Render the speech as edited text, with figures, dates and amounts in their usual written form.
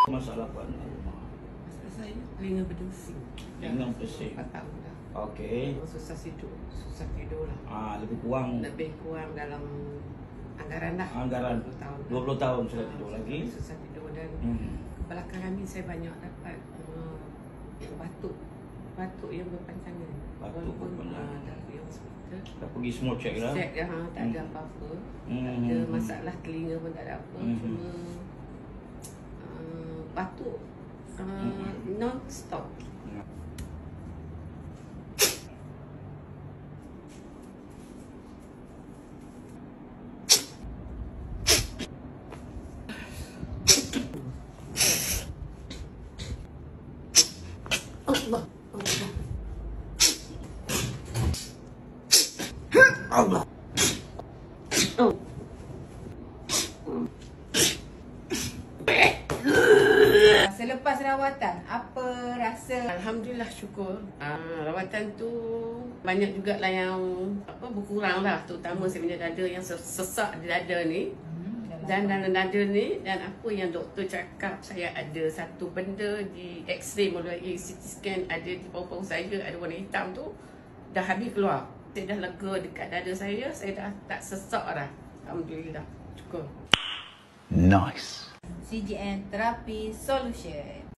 Masalah apa ni? Masalah saya telinga berdesing. Telinga berdesing. 4 tahun dah. Okey. Susah tidur lah. Lebih kurang dalam anggaran dah. Anggaran 20 tahun sudah tidur lagi. Susah tidur dan belakangan ni saya banyak dapat batuk yang berpanjangan. Batuk berpanjangan. Dah pergi hospital. Dah pergi semua check dah. Check dah, tak ada apa-apa. Tak ada masalah telinga pun tak ada apa. Cuma batuk non-stop. Allah. Allah. Oh. Selepas rawatan, apa rasa? Alhamdulillah, syukur. Rawatan tu banyak jugalah yang berkurang lah. Terutama saya punya dada yang sesak di dada ni. Dan dalam dada ni, dan apa yang doktor cakap, saya ada satu benda di X-ray melalui CT scan, ada di paru-paru saya, ada warna hitam tu, dah habis keluar. Saya dah lega dekat dada saya dah tak sesak dah. Alhamdulillah, syukur. Nice. CGN Therapy Solution.